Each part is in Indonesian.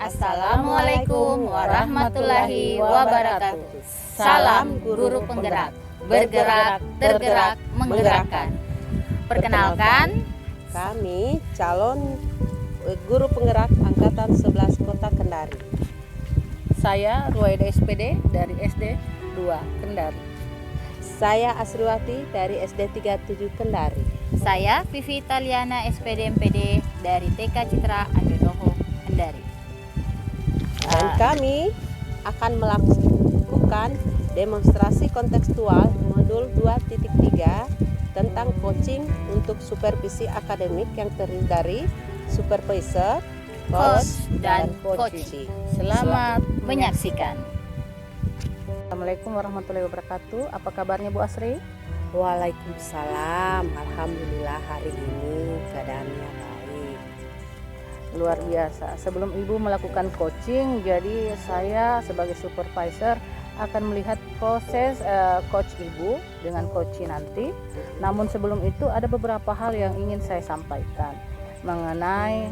Assalamualaikum warahmatullahi wabarakatuh. Salam guru penggerak, bergerak, tergerak, menggerakkan. Perkenalkan, kami calon guru penggerak angkatan 11 Kota Kendari. Saya Ruwaida SPD dari SD 2 Kendari. Saya Asriwati dari SD 37 Kendari. saya Vivi Italiana SPD MPD dari TK Citra Andrenoho Kendari. Dan kami akan melakukan demonstrasi kontekstual modul 2.3 tentang coaching untuk supervisi akademik yang terdiri dari supervisor, coach, dan coaching. Selamat Menyaksikan. Assalamualaikum warahmatullahi wabarakatuh. Apa kabarnya Bu Asri? Waalaikumsalam. Alhamdulillah hari ini keadaannya baik. Luar biasa. Sebelum Ibu melakukan coaching, jadi saya sebagai supervisor akan melihat proses coach Ibu dengan coaching nanti. Namun sebelum itu ada beberapa hal yang ingin saya sampaikan mengenai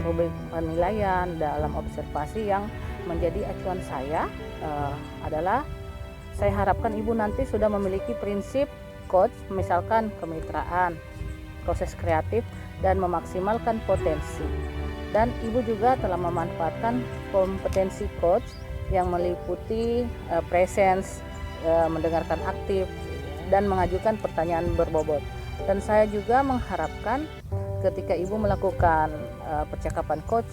rubrik penilaian dalam observasi yang menjadi acuan saya adalah saya harapkan Ibu nanti sudah memiliki prinsip coach, misalkan kemitraan, proses kreatif, dan memaksimalkan potensi. Dan Ibu juga telah memanfaatkan kompetensi coach yang meliputi presence, mendengarkan aktif, dan mengajukan pertanyaan berbobot. Dan saya juga mengharapkan ketika Ibu melakukan percakapan coach,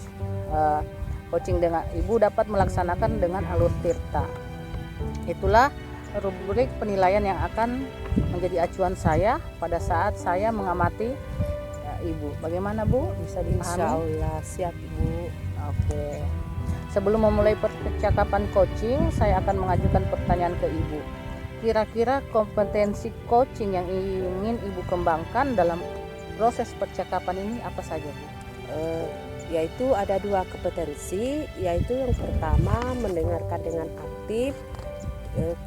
coaching dengan Ibu dapat melaksanakan dengan alur tirta. Itulah rubrik penilaian yang akan menjadi acuan saya pada saat saya mengamati Ibu. Bagaimana Bu? Bisa dipahami? Insya Allah siap Ibu. Oke. Sebelum memulai percakapan coaching, saya akan mengajukan pertanyaan ke Ibu. Kira-kira kompetensi coaching yang ingin Ibu kembangkan dalam proses percakapan ini apa saja Bu? Yaitu ada dua kompetensi, yaitu yang pertama mendengarkan dengan aktif,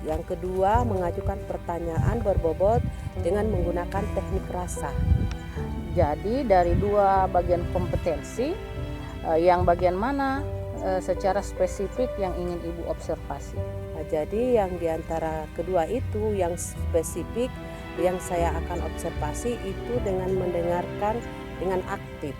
yang kedua mengajukan pertanyaan berbobot dengan menggunakan teknik rasa. Jadi dari dua bagian kompetensi, yang bagian mana secara spesifik yang ingin Ibu observasi? Nah, jadi yang diantara kedua itu yang spesifik yang saya akan observasi itu dengan mendengarkan dengan aktif.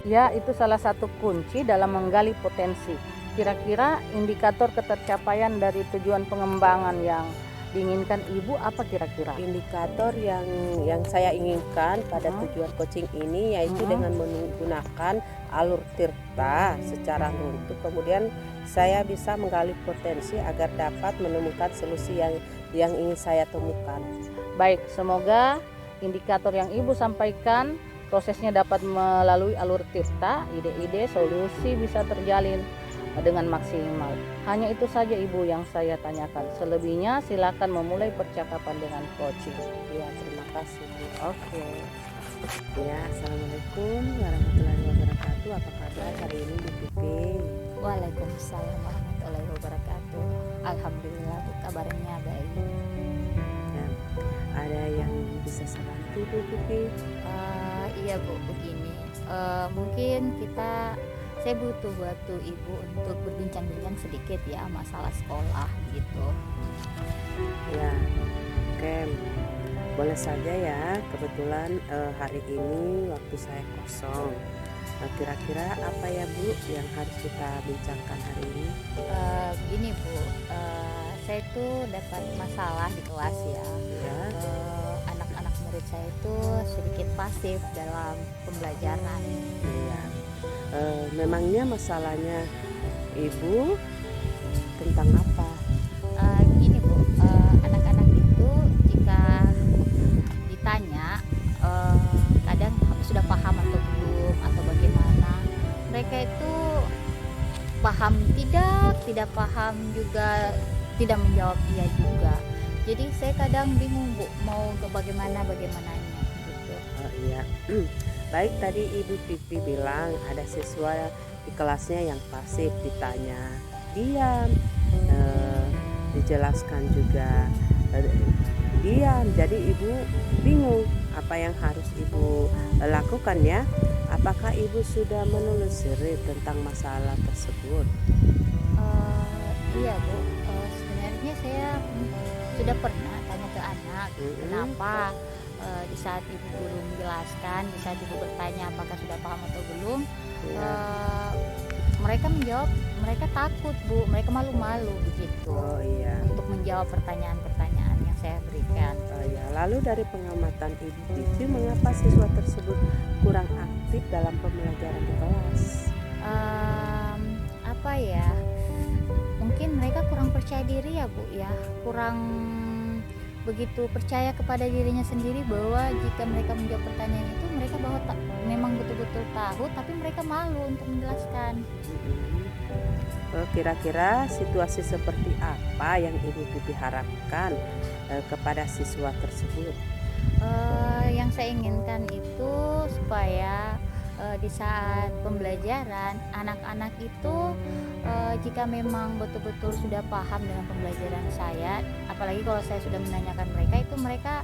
Ya, itu salah satu kunci dalam menggali potensi. Kira-kira indikator ketercapaian dari tujuan pengembangan yang diinginkan Ibu apa kira-kira? Indikator yang saya inginkan pada tujuan coaching ini yaitu dengan menggunakan alur tirta secara runtuh, kemudian saya bisa menggali potensi agar dapat menemukan solusi yang ingin saya temukan. Baik, semoga indikator yang Ibu sampaikan prosesnya dapat melalui alur tirta, ide-ide solusi bisa terjalin dengan maksimal. Hanya itu saja Ibu yang saya tanyakan. Selebihnya silakan memulai percakapan dengan coaching. Ya, terima kasih. Oke. Ya, assalamualaikum warahmatullahi wabarakatuh. Apa kabar hari ini Bu Pipi? Waalaikumsalam warahmatullahi wabarakatuh. Alhamdulillah Bu, kabarnya baik. Ya, ada yang bisa saya bantu Bu Pipi? Iya Bu, begini. Mungkin saya butuh bantu Ibu untuk berbincang-bincang sedikit ya masalah sekolah gitu. Ya, oke, boleh saja ya. Kebetulan hari ini waktu saya kosong. Kira-kira apa ya Bu yang harus kita bincangkan hari ini? Begini Bu, saya tuh dapat masalah di kelas ya. Ya. Anak-anak murid saya itu sedikit pasif dalam pembelajaran. Iya. Memangnya masalahnya Ibu tentang apa? Gini Bu, anak-anak itu jika ditanya kadang sudah paham atau belum atau bagaimana, mereka itu paham tidak paham juga, tidak menjawab iya juga. Jadi saya kadang bingung Bu, mau ke bagaimananya gitu. Iya. Baik, tadi Ibu Pipi bilang ada siswa di kelasnya yang pasif, ditanya diam, dijelaskan juga diam. Jadi Ibu bingung apa yang harus Ibu lakukan ya Apakah Ibu sudah menelusuri tentang masalah tersebut? Iya Bu, sebenarnya saya sudah pernah tanya ke anak, kenapa di saat ibu guru menjelaskan, di saat ibu bertanya apakah sudah paham atau belum, Ya. mereka menjawab mereka takut Bu, mereka malu-malu begitu Oh iya. untuk menjawab pertanyaan-pertanyaan yang saya berikan. Oh ya, lalu dari pengamatan Ibu Pipi, mengapa siswa tersebut kurang aktif dalam pembelajaran di kelas? Apa ya? Mungkin mereka kurang percaya diri ya Bu ya, kurang begitu percaya kepada dirinya sendiri bahwa jika mereka menjawab pertanyaan itu mereka bahwa memang betul-betul tahu, tapi mereka malu untuk menjelaskan. Kira-kira situasi seperti apa yang Ibu Pipi harapkan kepada siswa tersebut? Yang saya inginkan itu supaya di saat pembelajaran anak-anak itu jika memang betul-betul sudah paham dengan pembelajaran saya, apalagi kalau saya sudah menanyakan mereka, itu mereka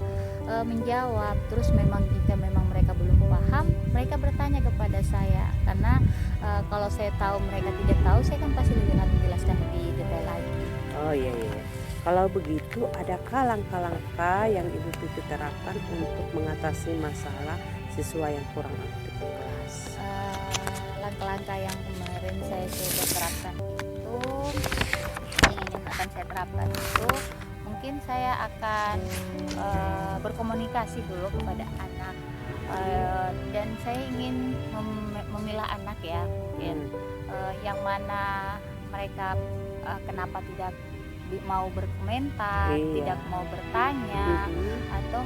menjawab. Terus memang jika memang mereka belum paham, mereka bertanya kepada saya, karena kalau saya tahu mereka tidak tahu, saya kan pasti dengan menjelaskan lebih detail lagi. Oh iya, iya. Kalau begitu, adakah langkah-langkah yang Ibu Pipi terapkan untuk mengatasi masalah siswa yang kurang aktif di kelas? Langkah-langkah yang kemarin saya coba terapkan itu, yang ingin akan saya terapkan itu, mungkin saya akan berkomunikasi dulu kepada anak, dan saya ingin memilah anak ya, mungkin yang mana mereka kenapa tidak mau berkomentar, Iya. tidak mau bertanya, atau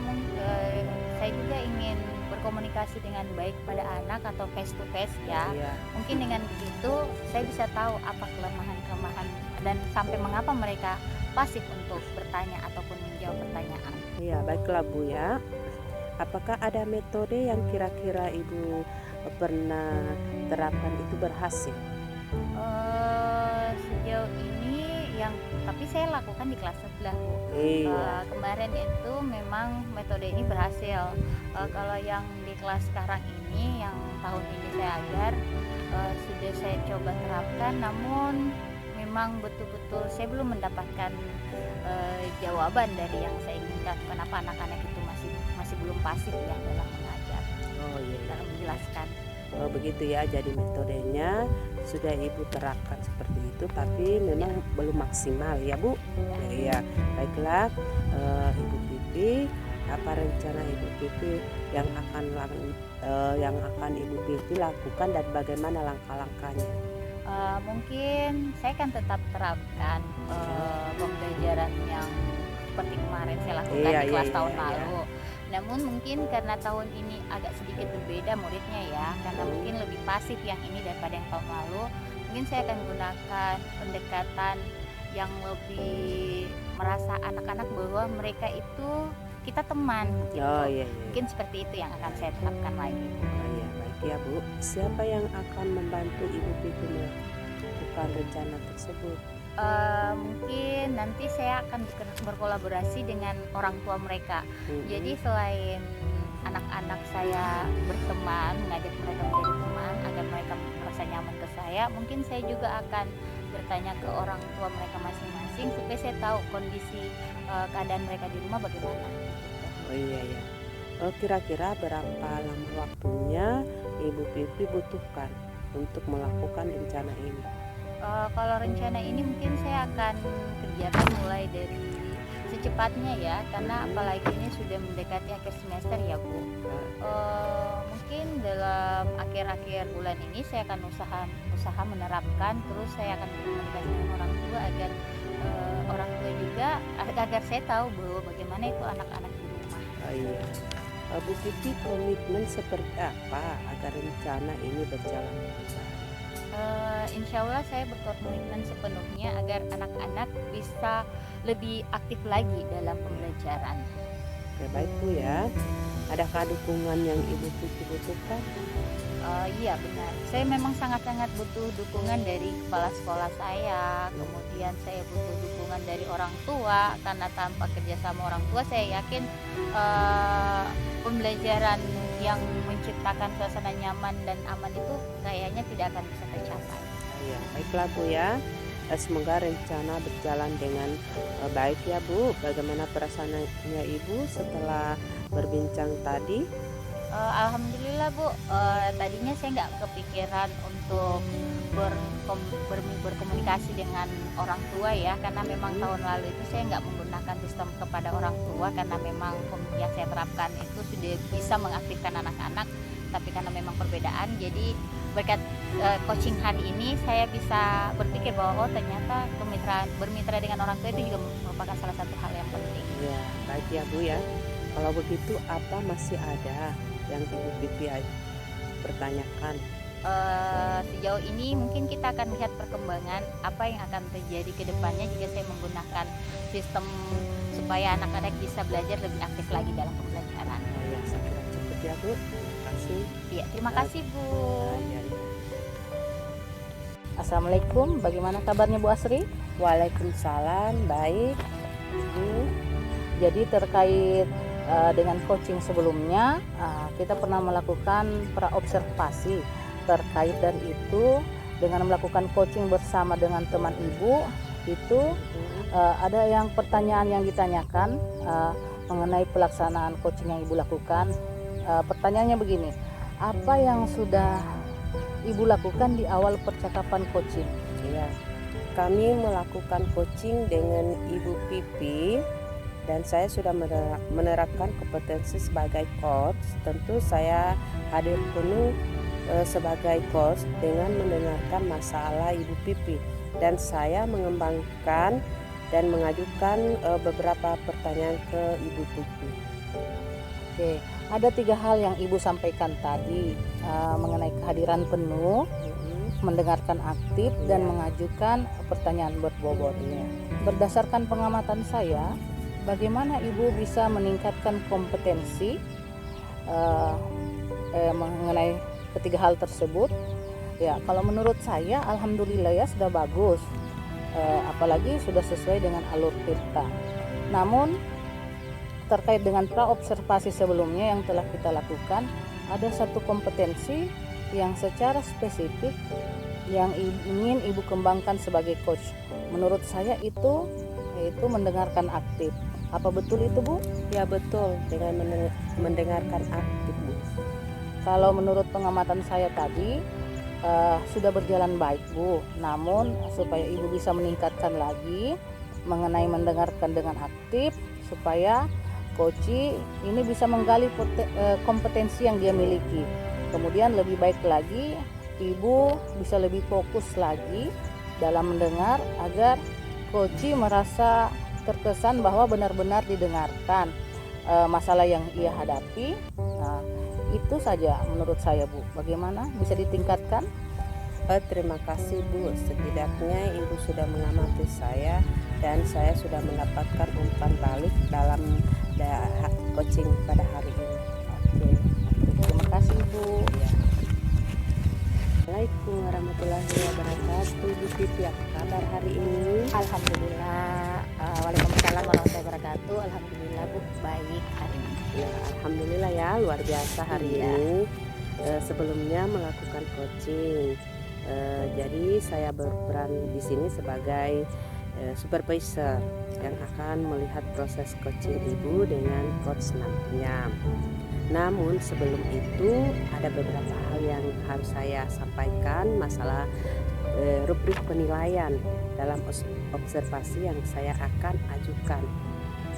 saya juga ingin berkomunikasi dengan baik pada anak atau face to face ya. Iya. Mungkin dengan begitu saya bisa tahu apa kelemahan-kelemahan dan sampai mengapa mereka pasif untuk bertanya ataupun menjawab pertanyaan. Iya, baiklah Bu ya. Apakah ada metode yang kira-kira Ibu pernah terapkan itu berhasil? Sejauh ini tapi saya lakukan di kelas sebelah Bu. Iya. Kemarin itu memang metode ini berhasil. Kalau yang di kelas sekarang ini, yang tahun ini saya ajar, sudah saya coba terapkan, namun memang betul-betul saya belum mendapatkan jawaban dari yang saya inginkan. Kenapa anak-anak itu masih belum pasif ya dalam mengajar, Oh iya. dalam menjelaskan. Oh begitu ya, jadi metodenya sudah Ibu terapkan seperti itu, tapi memang belum maksimal ya Bu. Iya, baiklah Ibu Pipi, apa rencana Ibu Pipi yang akan Ibu Pipi lakukan dan bagaimana langkah-langkahnya? Mungkin saya akan tetap terapkan pembelajaran yang seperti kemarin saya lakukan di kelas tahun lalu. Namun mungkin karena tahun ini agak sedikit berbeda muridnya ya, karena mungkin lebih pasif yang ini daripada yang tahun lalu. Mungkin saya akan gunakan pendekatan yang lebih merasa anak-anak bahwa mereka itu kita teman gitu. Oh iya. Mungkin seperti itu yang akan saya terapkan lagi. Oh iya, baik ya Bu. Siapa yang akan membantu Ibu Pipi melakukan rencana tersebut? Mungkin nanti saya akan berkolaborasi dengan orang tua mereka. Jadi selain anak-anak saya berteman, mengajak mereka menjadi teman agar mereka merasa nyaman ke saya, mungkin saya juga akan bertanya ke orang tua mereka masing-masing supaya saya tahu kondisi keadaan mereka di rumah bagaimana. Oh iya ya. Kira-kira berapa lama waktunya Ibu Pipi butuhkan untuk melakukan rencana ini? Kalau rencana ini mungkin saya akan kerjakan mulai dari secepatnya ya, karena apalagi ini sudah mendekati akhir semester ya Bu. Mungkin dalam akhir-akhir bulan ini saya akan usaha menerapkan, terus saya akan berkomunikasi dengan orang tua agar orang tua juga agar saya tahu bahwa bagaimana itu anak-anak di rumah. Oh iya. Bu Pipi komitmen seperti apa agar rencana ini berjalan dengan baik? Insya Allah saya berkomitmen sepenuhnya agar anak-anak bisa lebih aktif lagi dalam pembelajaran. Oke, baik Bu ya. Adakah dukungan yang Ibu Pipi butuhkan? Iya benar, saya memang sangat-sangat butuh dukungan dari kepala sekolah saya, kemudian saya butuh dukungan dari orang tua, karena tanpa kerjasama orang tua saya yakin pembelajaran yang menciptakan suasana nyaman dan aman itu kayaknya tidak akan bisa tercapai. Ya, baiklah Bu ya. Semoga rencana berjalan dengan baik ya Bu. Bagaimana perasaannya Ibu setelah berbincang tadi? Alhamdulillah Bu, tadinya saya nggak kepikiran untuk berkomunikasi dengan orang tua ya, karena memang tahun lalu itu saya nggak menggunakan sistem kepada orang tua karena memang yang saya terapkan itu sudah bisa mengaktifkan anak-anak, tapi karena memang perbedaan, jadi berkat coaching hari ini saya bisa berpikir bahwa oh ternyata bermitra dengan orang tua itu juga merupakan salah satu hal yang penting. Ya, baik ya Bu ya. Kalau begitu apa masih ada yang Ibu Pipi pertanyakan? Sejauh ini mungkin kita akan lihat perkembangan apa yang akan terjadi ke depannya jika saya menggunakan sistem supaya anak-anak bisa belajar lebih aktif lagi dalam pembelajaran. Ya, saya kira cukup ya Bu. Terima kasih. Ya, terima kasih Bu. Ya. Assalamualaikum, bagaimana kabarnya Bu Asri? Waalaikumsalam, baik. Jadi terkait dengan coaching sebelumnya, kita pernah melakukan praobservasi terkait dari itu. Dengan melakukan coaching bersama dengan teman Ibu itu ada yang pertanyaan yang ditanyakan mengenai pelaksanaan coaching yang Ibu lakukan. Pertanyaannya begini, apa yang sudah Ibu lakukan di awal percakapan coaching? Ya, kami melakukan coaching dengan Ibu Pipi dan saya sudah menerapkan kompetensi sebagai coach. Tentu saya hadir penuh sebagai coach dengan mendengarkan masalah Ibu Pipi dan saya mengembangkan dan mengajukan beberapa pertanyaan ke Ibu Pipi. Oke, ada 3 hal yang Ibu sampaikan tadi mengenai kehadiran penuh, mendengarkan aktif, dan mengajukan pertanyaan berbobot. Berdasarkan pengamatan saya, bagaimana Ibu bisa meningkatkan kompetensi mengenai ketiga hal tersebut? Ya, kalau menurut saya alhamdulillah ya sudah bagus, apalagi sudah sesuai dengan alur Tirta. Namun terkait dengan praobservasi sebelumnya yang telah kita lakukan, ada satu kompetensi yang secara spesifik yang ingin Ibu kembangkan sebagai coach. Menurut saya itu yaitu mendengarkan aktif. Apa betul itu Bu? Ya betul, dengan mendengarkan aktif Bu. Kalau menurut pengamatan saya tadi sudah berjalan baik Bu. Namun supaya Ibu bisa meningkatkan lagi mengenai mendengarkan dengan aktif, supaya coach ini bisa menggali kompetensi yang dia miliki. Kemudian lebih baik lagi Ibu bisa lebih fokus lagi dalam mendengar agar coach merasa terkesan bahwa benar-benar didengarkan masalah yang ia hadapi. Nah, itu saja menurut saya Bu. Bagaimana bisa ditingkatkan? Terima kasih Bu. Setidaknya Ibu sudah mengamati saya dan saya sudah mendapatkan umpan balik dalam coaching pada hari ini. Oke, terima kasih Bu. Ya. Assalamualaikum warahmatullahi wabarakatuh. Bu Pipi, apa kabar hari ini? Alhamdulillah. Waalaikumsalam warahmatullahi wabarakatuh. Alhamdulillah Bu, baik hari ini. Ya, alhamdulillah ya, luar biasa hari ini. Sebelumnya melakukan coaching. Jadi saya berperan di sini sebagai supervisor yang akan melihat proses coaching Ibu dengan coach nantinya. Namun sebelum itu ada beberapa hal yang harus saya sampaikan masalah rubrik penilaian dalam observasi yang saya akan ajukan,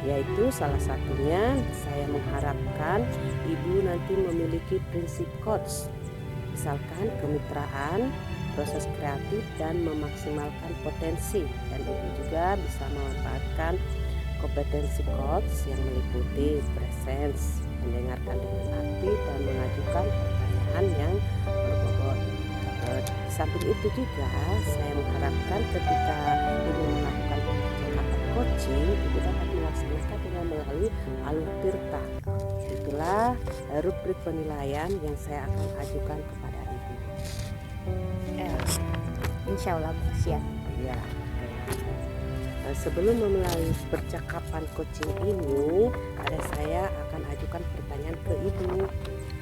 yaitu salah satunya saya mengharapkan Ibu nanti memiliki prinsip coach, misalkan kemitraan, proses kreatif, dan memaksimalkan potensi, dan Ibu juga bisa memanfaatkan kompetensi coach yang meliputi presence, mendengarkan dengan aktif, dan mengajukan pertanyaan yang berbobot. Di samping itu juga saya mengharapkan ketika Ibu melakukan percakapan coaching, Ibu dapat melaksanakan dengan melalui alur Tirta. Itulah rubrik penilaian yang saya akan ajukan kepada Ibu. Insya Allah Bu, siap. Ya. Sebelum memulai percakapan coaching ini, saya akan ajukan pertanyaan ke Ibu.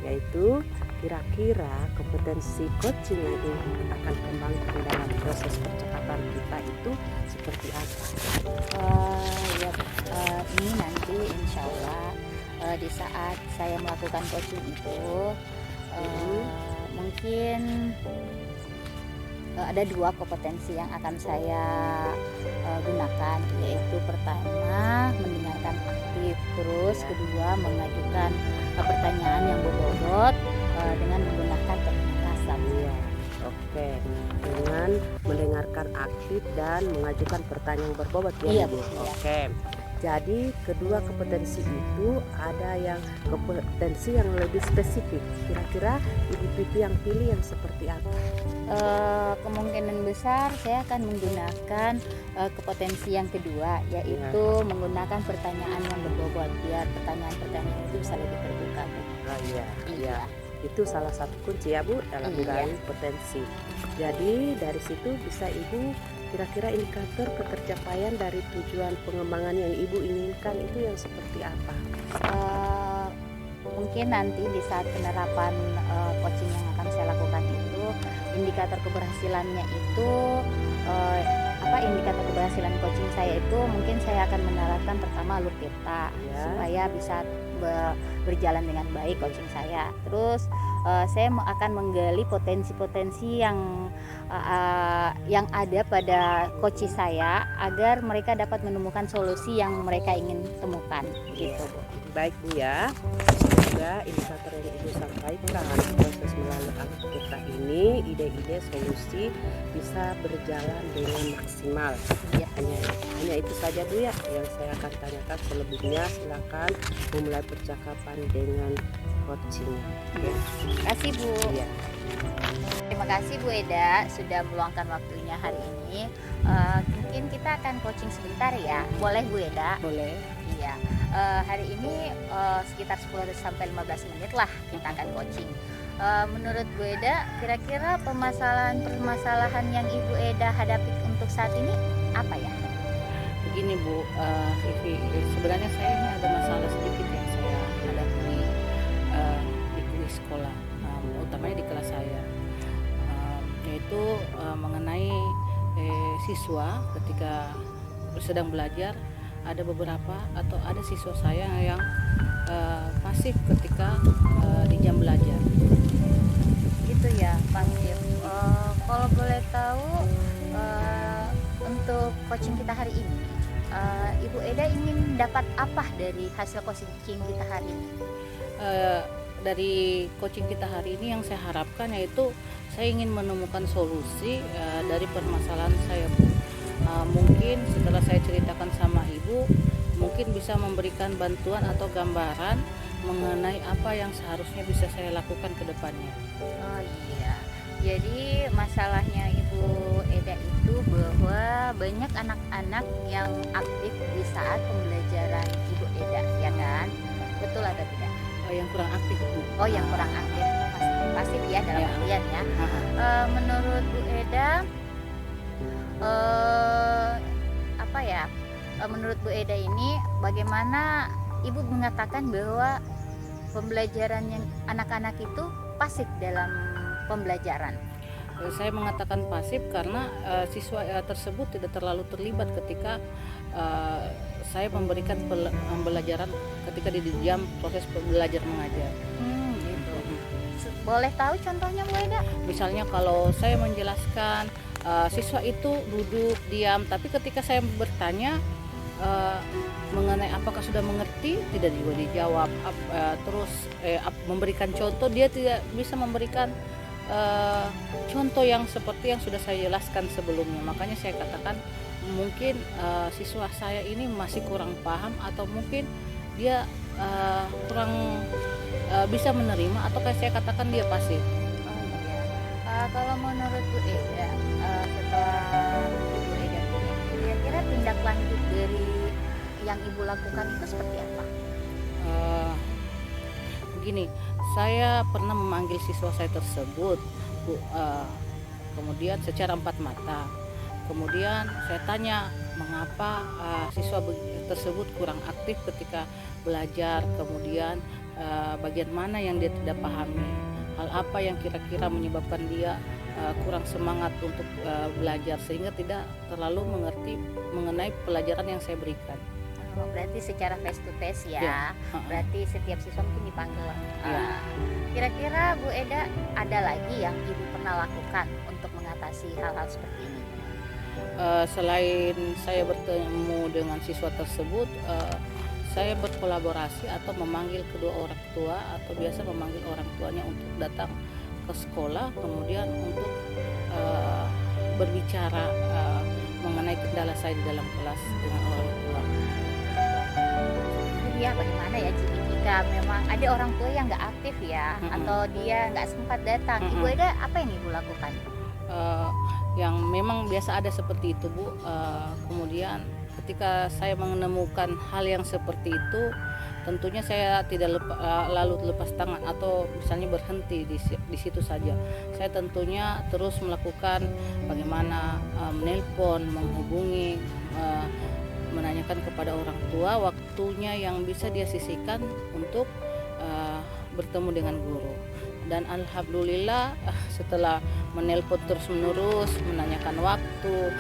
yaitu kira-kira kompetensi coaching yang akan kembangkan dalam proses percakapan kita itu seperti apa? Ya, ini nanti insya Allah di saat saya melakukan coaching itu mungkin ada 2 kompetensi yang akan saya gunakan, yaitu pertama mendengarkan aktif, terus kedua mengajukan pertanyaan yang berbobot dengan menggunakan teknik kasar. Iya, oke. Dengan mendengarkan aktif dan mengajukan pertanyaan yang berbobot ya, Iya, Bu? Bu. Oke. Jadi kedua kompetensi itu ada yang kompetensi yang lebih spesifik. Kira-kira Ibu Pipi yang pilih yang seperti apa? Kemungkinan besar saya akan menggunakan kompetensi yang kedua, yaitu menggunakan pertanyaan yang berbobot, biar pertanyaan-pertanyaan itu bisa lebih terbuka, Bu. Oh iya, Iya. itu salah satu kunci ya, Bu, dalam Iya. menggali potensi. Jadi dari situ bisa Ibu kira-kira indikator ketercapaian dari tujuan pengembangan yang Ibu inginkan itu yang seperti apa? Mungkin nanti di saat penerapan coaching yang akan saya lakukan itu, indikator keberhasilannya itu indikator keberhasilan coaching saya itu mungkin saya akan menerapkan pertama alur tirta Ya. supaya bisa berjalan dengan baik coaching saya. Terus saya akan menggali potensi-potensi yang ada pada coach saya agar mereka dapat menemukan solusi yang mereka ingin temukan, gitu, Bu. Baik, Bu ya. Semoga indikator yang Ibu sampaikan proses melalui alur tirta ini, ide-ide solusi bisa berjalan dengan maksimal. Iya. Hanya itu saja, Bu ya yang saya akan tanyakan. Selebihnya silakan memulai percakapan dengan coaching. Ya. Terima kasih, Bu. Iya. Terima kasih Bu Eda sudah meluangkan waktunya hari ini. Mungkin kita akan coaching sebentar ya. Boleh Bu Eda? Boleh. Iya. Hari ini sekitar 10 sampai 15 menit lah kita akan coaching. Menurut Bu Eda, kira-kira permasalahan yang Ibu Eda hadapi untuk saat ini apa ya? Begini Bu, Vivi, sebenarnya saya ini ada masalah sedikit yang saya hadapi di sekolah, utamanya di kelas saya, yaitu mengenai siswa ketika sedang belajar. Ada beberapa atau ada siswa saya yang pasif ketika di jam belajar. Gitu ya, pasif. Kalau boleh tahu untuk coaching kita hari ini, Ibu Eda ingin dapat apa dari hasil coaching kita hari ini? Dari coaching kita hari ini yang saya harapkan yaitu saya ingin menemukan solusi dari permasalahan saya, Bu. Mungkin setelah saya ceritakan sama Ibu, mungkin bisa memberikan bantuan atau gambaran mengenai apa yang seharusnya bisa saya lakukan ke depannya. Oh iya, jadi masalahnya Ibu Eda itu bahwa banyak anak-anak yang aktif di saat pembelajaran Ibu Eda, ya kan? Betul atau tidak? Yang kurang aktif, Bu. Oh, yang kurang aktif, pasif ya dalam Ya. artian ya. Ha-ha. Menurut Bu Eda, menurut Bu Eda ini bagaimana Ibu mengatakan bahwa pembelajaran yang anak-anak itu pasif dalam pembelajaran? Saya mengatakan pasif karena siswa tersebut tidak terlalu terlibat ketika saya memberikan pembelajaran ketika di jam proses belajar mengajar. Gitu. Boleh tahu contohnya Bu Eda? Misalnya kalau saya menjelaskan, siswa itu duduk diam, tapi ketika saya bertanya mengenai apakah sudah mengerti, tidak juga dijawab. Terus memberikan contoh, dia tidak bisa memberikan contoh yang seperti yang sudah saya jelaskan sebelumnya. Makanya saya katakan mungkin siswa saya ini masih kurang paham, atau mungkin dia kurang bisa menerima, atau kayak saya katakan dia pasif. Oh iya. Kalau menurut Bu Eda, setelah Ibu Eda kira-kira tindak lanjut dari yang Ibu lakukan itu seperti apa? Begini, saya pernah memanggil siswa saya tersebut, Bu, kemudian secara empat mata. Kemudian saya tanya mengapa siswa tersebut kurang aktif ketika belajar. Kemudian bagian mana yang dia tidak pahami, hal apa yang kira-kira menyebabkan dia kurang semangat untuk belajar, sehingga tidak terlalu mengerti mengenai pelajaran yang saya berikan. Oh, berarti secara face to face ya. Ya, Berarti setiap siswa mungkin dipanggil. Ya. Kira-kira Bu Eda ada lagi yang Ibu pernah lakukan untuk mengatasi hal-hal seperti ini? Selain saya bertemu dengan siswa tersebut, saya berkolaborasi atau memanggil kedua orang tua atau biasa memanggil orang tuanya untuk datang ke sekolah, kemudian untuk berbicara mengenai kendala saya di dalam kelas dengan orang tua. Ya bagaimana ya jika memang ada orang tua yang nggak aktif ya, atau dia nggak sempat datang, Ibu Eda apa yang Ibu lakukan? Yang memang biasa ada seperti itu, Bu. Kemudian ketika saya menemukan hal yang seperti itu, tentunya saya tidak lalu lepas tangan atau misalnya berhenti di situ saja. Saya tentunya terus melakukan bagaimana menelpon, menghubungi, menanyakan kepada orang tua waktunya yang bisa dia sisihkan untuk bertemu dengan guru. Dan alhamdulillah setelah menelpon terus menerus, menanyakan waktu,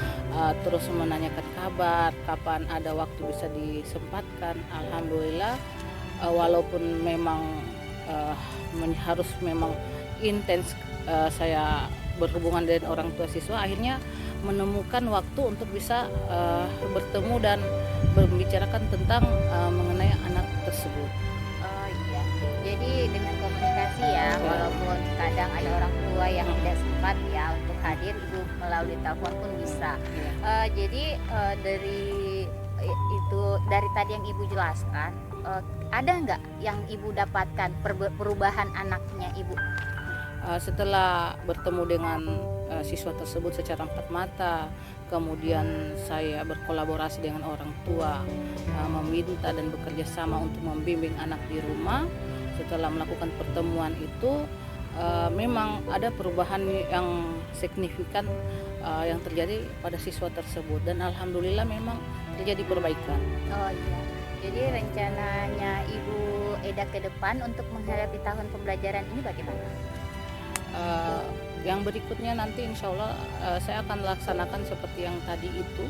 terus menanyakan kabar, kapan ada waktu bisa disempatkan, alhamdulillah walaupun memang harus memang intens saya berhubungan dengan orang tua siswa, akhirnya menemukan waktu untuk bisa bertemu dan membicarakan tentang mengenai anak tersebut. Oh iya, jadi dengan komunikasi ya, walaupun kadang ada orang tua yang tidak sempat ya untuk hadir, Ibu melalui telepon pun bisa. Jadi dari tadi yang Ibu jelaskan, ada nggak yang Ibu dapatkan perubahan anaknya Ibu? Setelah bertemu dengan siswa tersebut secara empat mata, kemudian saya berkolaborasi dengan orang tua, meminta dan bekerja sama untuk membimbing anak di rumah. Setelah melakukan pertemuan itu, memang ada perubahan yang signifikan yang terjadi pada siswa tersebut, dan alhamdulillah memang terjadi perbaikan. Oh iya, jadi rencananya Ibu Eda ke depan untuk menghadapi tahun pembelajaran ini bagaimana? Yang berikutnya nanti insya Allah saya akan laksanakan seperti yang tadi itu,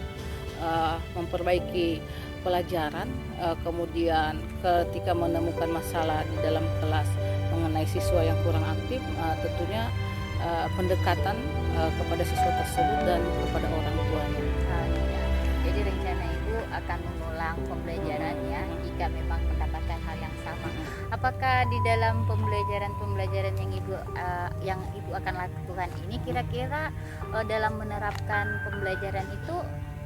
memperbaiki pelajaran, kemudian ketika menemukan masalah di dalam kelas mengenai siswa yang kurang aktif, tentunya pendekatan kepada siswa tersebut dan kepada orang tuanya. Iya. Jadi rencana Ibu akan mengulang pembelajarannya jika memang mendapatkan hal yang sama. Apakah di dalam pembelajaran yang Ibu akan lakukan ini kira-kira dalam menerapkan pembelajaran itu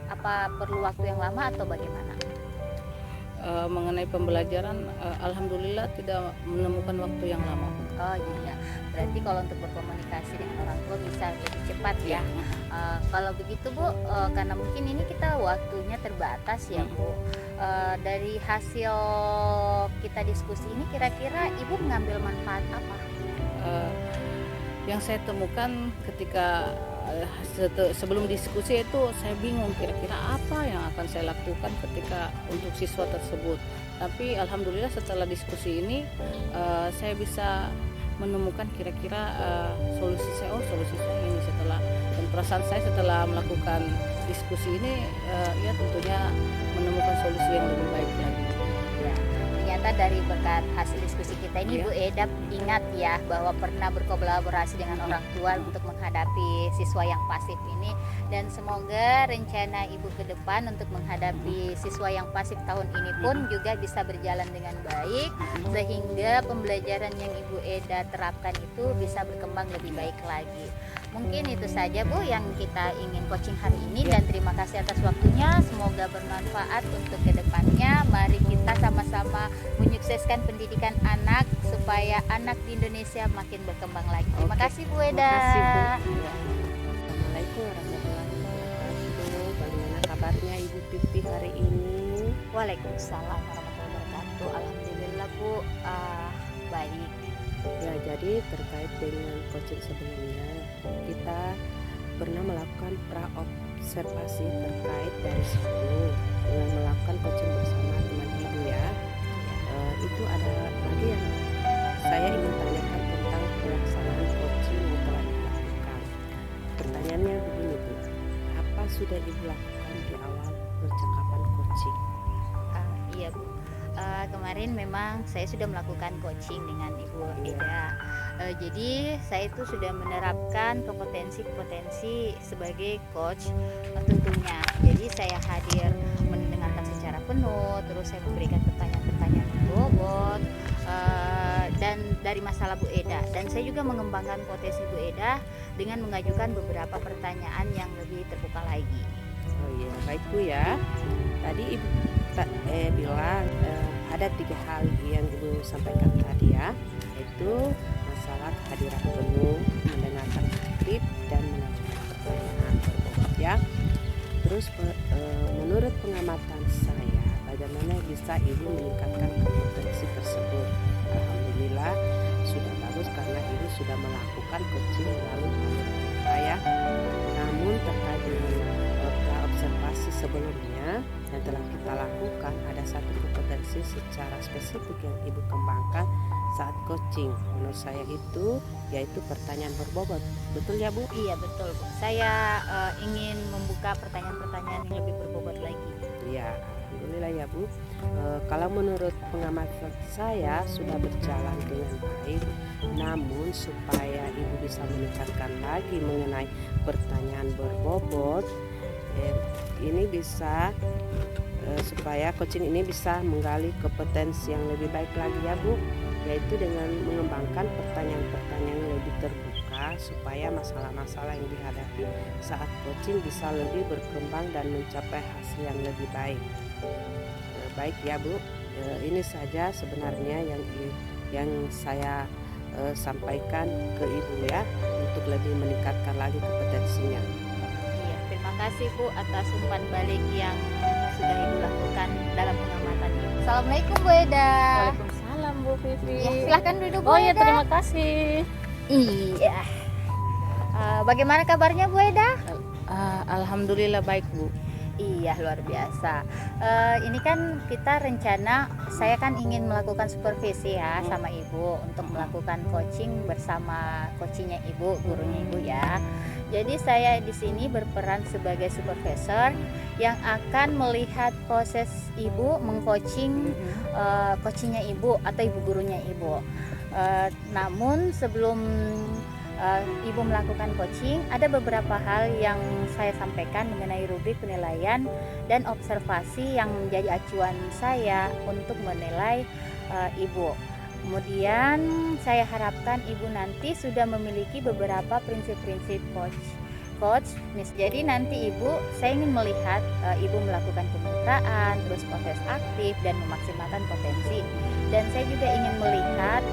apa perlu waktu yang lama atau bagaimana? Mengenai pembelajaran, alhamdulillah tidak menemukan waktu yang lama. Oh iya, berarti kalau untuk berkomunikasi dengan orang tua bisa lebih cepat ya. Kalau begitu Bu, karena mungkin ini kita waktunya terbatas ya Bu. Dari hasil kita diskusi ini kira-kira Ibu mengambil manfaat apa? Yang saya temukan ketika sebelum diskusi itu, saya bingung kira-kira apa yang akan saya lakukan ketika untuk siswa tersebut. Tapi alhamdulillah setelah diskusi ini saya bisa menemukan kira-kira solusi saya ini setelah, dan perasaan saya setelah melakukan diskusi ini ya tentunya menemukan solusi yang lebih baik lagi. Ya, ternyata dari berkat hasil diskusi kita ini Bu Eda ingat ya bahwa pernah berkolaborasi dengan orang tua untuk menghadapi siswa yang pasif ini, dan semoga rencana Ibu ke depan untuk menghadapi siswa yang pasif tahun ini pun juga bisa berjalan dengan baik, sehingga pembelajaran yang Ibu Eda terapkan itu bisa berkembang lebih baik lagi. Mungkin itu saja Bu yang kita ingin coaching hari ini, dan terima kasih atas waktunya. Semoga bermanfaat untuk kedepannya. Mari kita sama-sama menyukseskan pendidikan anak supaya anak di Indonesia makin berkembang lagi. Terima kasih Bu Eda. Terima kasih, Bu. Assalamualaikum warahmatullahi wabarakatuh. Bagaimana kabarnya Ibu Pipi hari ini? Waalaikumsalam warahmatullahi wabarakatuh. Alhamdulillah Bu, baik. Ya, jadi terkait dengan coaching sebelumnya, kita pernah melakukan pra-observasi terkait dari situ dengan melakukan coaching bersama teman Ibu ya. Itu ada lagi yang saya ingin tanyakan tentang pelaksanaan coaching yang telah dilakukan. Pertanyaannya begini Bu, apa sudah Ibu lakukan di awal percakapan coaching? Iya Bu. Kemarin memang saya sudah melakukan coaching dengan Ibu Eda. Jadi saya itu sudah menerapkan kompetensi sebagai coach tentunya. Jadi saya hadir mendengarkan secara penuh, terus saya memberikan pertanyaan-pertanyaan bobot dan dari masalah Bu Eda. Dan saya juga mengembangkan potensi Bu Eda dengan mengajukan beberapa pertanyaan yang lebih terbuka lagi. Oh iya, baik Bu ya. Tadi Ibu bilang ada 3 hal yang Ibu sampaikan tadi ya, yaitu masalah kehadiran penuh, mendengarkan aktif, dan mengajukan pertanyaan berbobot ya. Terus menurut pengamatan saya, bagaimana bisa Ibu meningkatkan kompetensi tersebut? Alhamdulillah sudah bagus karena Ibu sudah melakukan coaching melalui kita ya. Namun terkait dengan observasi sebelumnya yang telah kita lakukan, ada satu kompetensi secara spesifik yang Ibu kembangkan saat coaching. Menurut saya itu yaitu pertanyaan berbobot. Betul ya Bu? Iya betul Bu. Saya ingin membuka pertanyaan-pertanyaan yang lebih berbobot lagi. Iya, alhamdulillah ya Bu. Kalau menurut pengamatan saya sudah berjalan dengan baik. Namun supaya Ibu bisa meningkatkan lagi mengenai pertanyaan berbobot, ini bisa supaya coaching ini bisa menggali kompetensi yang lebih baik lagi ya Bu, yaitu dengan mengembangkan pertanyaan-pertanyaan yang lebih terbuka supaya masalah-masalah yang dihadapi saat coaching bisa lebih berkembang dan mencapai hasil yang lebih baik. Baik ya Bu, ini saja sebenarnya yang saya sampaikan ke Ibu ya, untuk lebih meningkatkan lagi kompetensinya. Iya, terima kasih Bu atas umpan balik yang sudah Ibu lakukan dalam pengamatan Ibu. Assalamualaikum Bu Eda. Waalaikumsalam Bu Vivi. Ya, silahkan duduk Bu Oh ya, Eda. terima kasih. Iya. Bagaimana kabarnya Bu Eda? Alhamdulillah baik Bu. Iya, luar biasa. Ini kan kita rencana, saya kan ingin melakukan supervisi ya sama Ibu untuk melakukan coaching bersama coachingnya Ibu, gurunya Ibu ya. Jadi saya di sini berperan sebagai supervisor yang akan melihat proses Ibu mengcoaching coachingnya Ibu atau Ibu gurunya Ibu. Namun sebelum Ibu melakukan coaching, ada beberapa hal yang saya sampaikan mengenai rubrik penilaian dan observasi yang menjadi acuan saya untuk menilai Ibu. Kemudian saya harapkan Ibu nanti sudah memiliki beberapa prinsip-prinsip coach. Jadi nanti saya ingin melihat Ibu melakukan kemitraan, terus proses aktif dan memaksimalkan potensi. Dan saya juga ingin melihat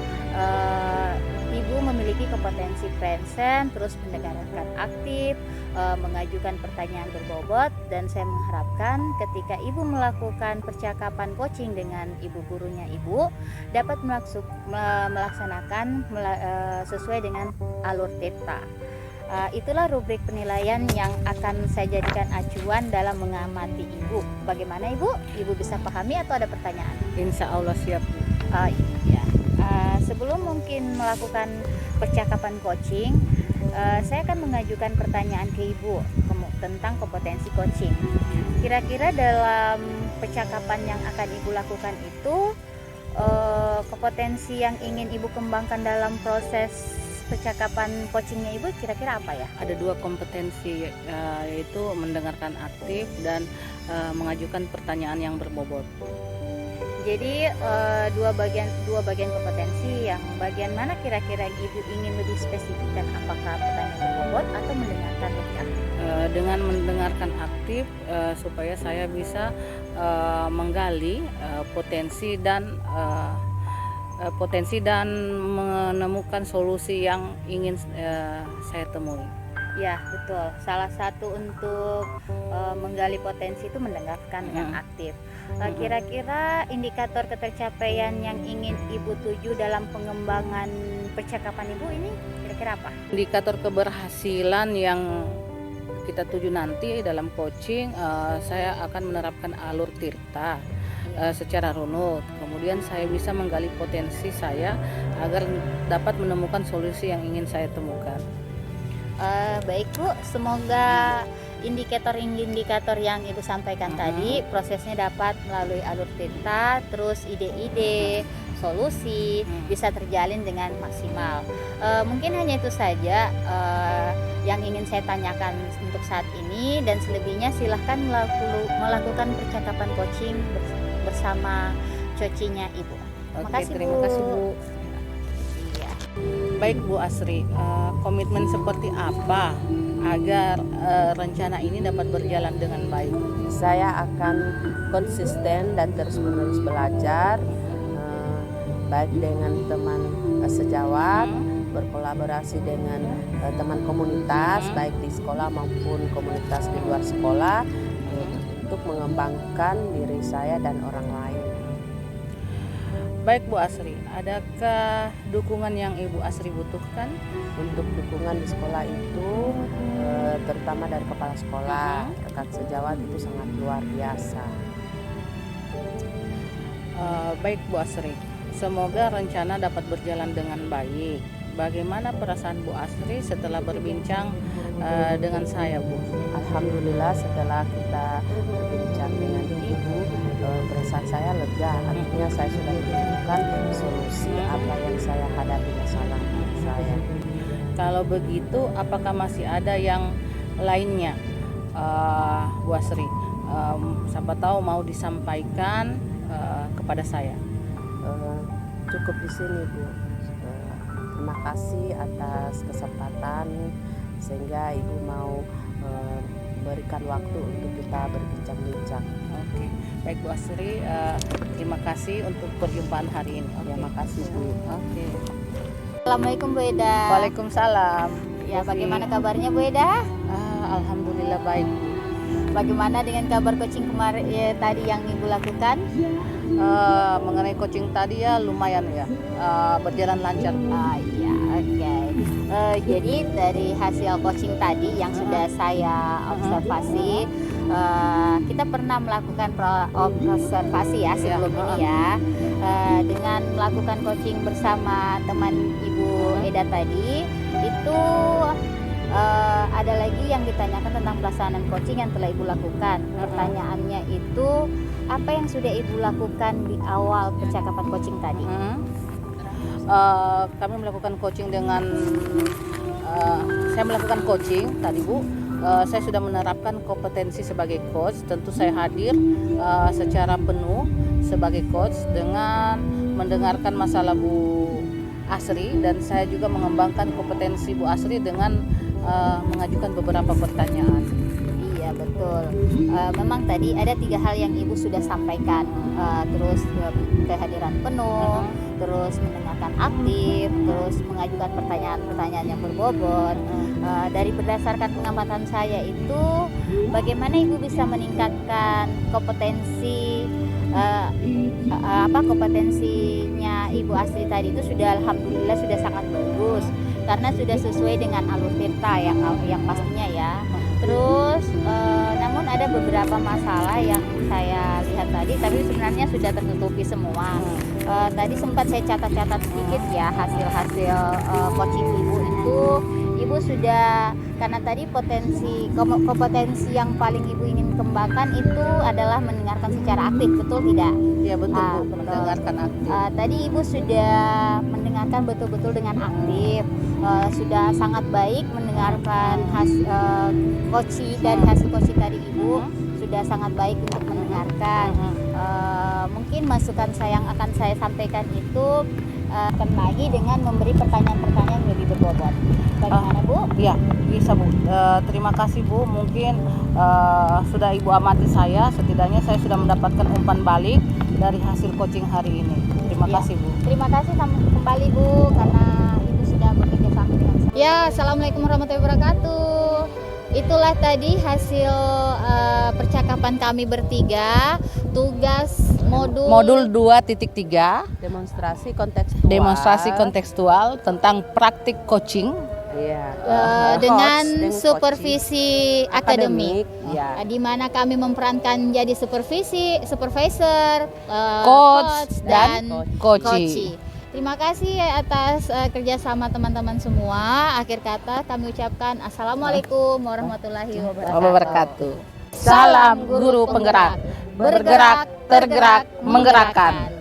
Ibu memiliki kompetensi present, terus mendengarkan aktif, mengajukan pertanyaan berbobot, dan saya mengharapkan ketika Ibu melakukan percakapan coaching dengan Ibu gurunya Ibu dapat melaksanakan sesuai dengan alur Tirta. Itulah rubrik penilaian yang akan saya jadikan acuan dalam mengamati Ibu. Bagaimana Ibu? Ibu bisa pahami atau ada pertanyaan? Insya Allah siap Bu. Iya. Sebelum mungkin melakukan percakapan coaching, saya akan mengajukan pertanyaan ke Ibu tentang kompetensi coaching. Kira-kira dalam percakapan yang akan Ibu lakukan itu, kompetensi yang ingin Ibu kembangkan dalam proses percakapan coachingnya Ibu kira-kira apa ya? Ada 2 kompetensi, yaitu mendengarkan aktif dan mengajukan pertanyaan yang berbobot. Jadi dua bagian kompetensi, yang bagian mana kira-kira Ibu ingin lebih spesifikkan, apakah pertanyaan berbobot atau mendengarkan lebih aktif? Dengan mendengarkan aktif supaya saya bisa menggali potensi dan menemukan solusi yang ingin saya temui. Ya betul, salah satu untuk menggali potensi itu mendengarkan dengan aktif. Kira-kira indikator ketercapaian yang ingin Ibu tuju dalam pengembangan percakapan Ibu ini kira-kira apa? Indikator keberhasilan yang kita tuju nanti dalam coaching, saya akan menerapkan alur Tirta. secara runut. Kemudian saya bisa menggali potensi saya agar dapat menemukan solusi yang ingin saya temukan. Baik Bu, semoga indikator-indikator yang Ibu sampaikan tadi prosesnya dapat melalui alur cerita, terus ide-ide, solusi bisa terjalin dengan maksimal. Mungkin hanya itu saja yang ingin saya tanyakan untuk saat ini, dan selebihnya silahkan melakukan percakapan coaching bersama coachingnya Ibu. Oke, terima kasih Bu. Iya. Baik Bu Asri, komitmen seperti apa agar rencana ini dapat berjalan dengan baik? Saya akan konsisten dan terus-menerus belajar, baik dengan teman sejawat, berkolaborasi dengan teman komunitas, baik di sekolah maupun komunitas di luar sekolah, untuk mengembangkan diri saya dan orang lain. Baik Bu Asri, adakah dukungan yang Ibu Asri butuhkan? Untuk dukungan di sekolah itu terutama dari kepala sekolah, rekan sejawat itu sangat luar biasa. Baik Bu Asri, semoga rencana dapat berjalan dengan baik. Bagaimana perasaan Bu Asri setelah berbincang dengan saya, Bu? Alhamdulillah, setelah kita berbincang dengan Ibu, perasaan saya lega. Artinya saya sudah menemukan solusi apa yang saya hadapi, masalah saya. Kalau begitu, apakah masih ada yang lainnya, Bu Asri? Siapa tahu mau disampaikan kepada saya. Cukup di sini, Bu. Terima kasih atas kesempatan sehingga Ibu mau berikan waktu untuk kita berbincang-bincang. Oke, baik Bu Asri, terima kasih untuk perjumpaan hari ini. Terima kasih, Bu. Oke. Assalamualaikum Bu Eda. Waalaikumsalam. Ya, bagaimana kabarnya Bu Eda? Alhamdulillah baik. Bagaimana dengan kabar coaching kemarin tadi yang Ibu lakukan? Mengenai coaching tadi ya lumayan ya, berjalan lancar. Iya, oke. Jadi dari hasil coaching tadi yang sudah saya observasi, kita pernah melakukan observasi ya sebelum ini ya, dengan melakukan coaching bersama teman Ibu Eda tadi itu. Ada lagi yang ditanyakan tentang pelaksanaan coaching yang telah Ibu lakukan. Pertanyaannya itu, apa yang sudah Ibu lakukan di awal percakapan coaching tadi? Kami melakukan coaching dengan saya melakukan coaching tadi Bu. Saya sudah menerapkan kompetensi sebagai coach. Tentu saya hadir secara penuh sebagai coach dengan mendengarkan masalah Bu Asri, dan saya juga mengembangkan kompetensi Bu Asri dengan mengajukan beberapa pertanyaan. Iya betul. Memang tadi ada 3 hal yang Ibu sudah sampaikan, terus kehadiran penuh, terus mendengarkan aktif, terus mengajukan pertanyaan-pertanyaan yang berbobot. Dari berdasarkan pengamatan saya itu, bagaimana Ibu bisa meningkatkan kompetensi kompetensinya Ibu Asri tadi itu sudah alhamdulillah sudah sangat bagus, karena sudah sesuai dengan alur tirta yang pastinya ya. Terus namun ada beberapa masalah yang saya lihat tadi, tapi sebenarnya sudah tertutupi semua. Tadi sempat saya catat-catat sedikit ya hasil-hasil coaching Ibu itu. Ibu sudah, karena tadi kompetensi yang paling Ibu ingin kembangkan itu adalah mendengarkan secara aktif, betul tidak? Iya betul Bu, mendengarkan aktif. Tadi Ibu sudah mendengarkan betul-betul dengan aktif, sudah sangat baik mendengarkan dari hasil coaching tadi Ibu sudah sangat baik untuk mendengarkan. Mungkin masukan yang akan saya sampaikan itu akan lagi dengan memberi pertanyaan-pertanyaan yang lebih berbobot. Bagaimana Bu? Ya, bisa Bu. Terima kasih Bu. Mungkin sudah Ibu amati saya, setidaknya saya sudah mendapatkan umpan balik dari hasil coaching hari ini. Terima kasih Bu. Terima kasih kembali Bu, karena Ibu sudah bekerja sama dengan saya. Ya, Assalamualaikum warahmatullahi wabarakatuh. Itulah tadi hasil percakapan kami bertiga, tugas modul 2.3 demonstrasi kontekstual tentang praktik coaching Iya. Dengan Host, supervisi akademik. ya. Di mana kami memerankan jadi supervisor, Coach dan coach. coaching. Terima kasih atas kerjasama teman-teman semua. Akhir kata kami ucapkan Assalamualaikum warahmatullahi wabarakatuh. Salam guru penggerak, bergerak, tergerak, menggerakkan.